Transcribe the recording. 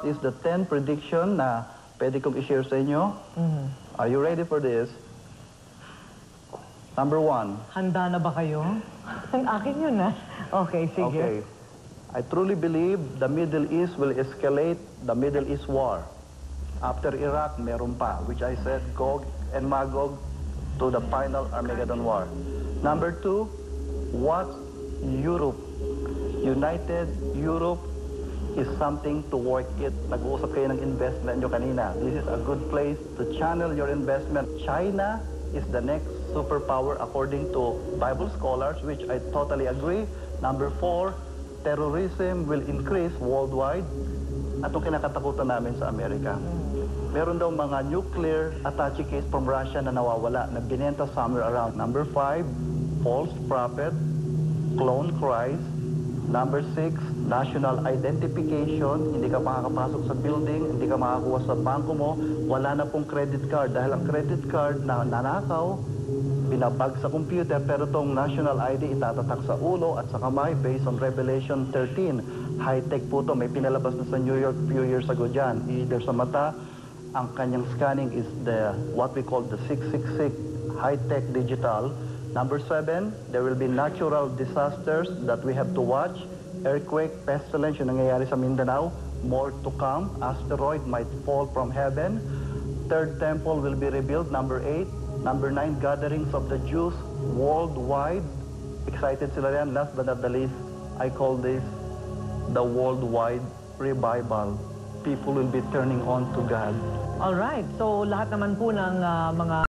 Is the 10 prediction na pwede kong i-share sa inyo. Are you ready for this? Number 1. Handa na ba kayo? Ang akin yun, ha? Okay, sige. Okay. I truly believe the Middle East will escalate the Middle East war. After Iraq, meron pa, which I said, Gog and Magog to the final Armageddon war. Number 2, what Europe, United Europe, is something to work it. Nag-uusap kayo ng investment nyo kanina. This is a good place to channel your investment. China is the next superpower according to Bible scholars, which I totally agree. Number 4, terrorism will increase worldwide. At ang kinakatakutan namin sa Amerika. Meron daw mga nuclear attache case from Russia na nawawala, na binenta somewhere around. Number 5, false prophet, clone Christ. Number 6, national identification. Hindi ka makakapasok sa building, hindi ka makakuha sa bangko mo, wala na pong credit card. Dahil ang credit card na nanakaw, binabag sa computer, pero tong national ID itatatak sa ulo at sa kamay based on Revelation 13. High-tech po to. May pinalabas na sa New York few years ago dyan. Either sa mata, ang kanyang scanning is the what we call the 666 high-tech digital. Number 7, there will be natural disasters that we have to watch. Earthquake, pestilence, yung nangyayari sa Mindanao. More to come. Asteroid might fall from heaven. Third temple will be rebuilt. Number 8. Number 9, gatherings of the Jews worldwide. Excited sila yan. Last but not the least, I call this the worldwide revival. People will be turning on to God. Alright, so lahat naman po ng mga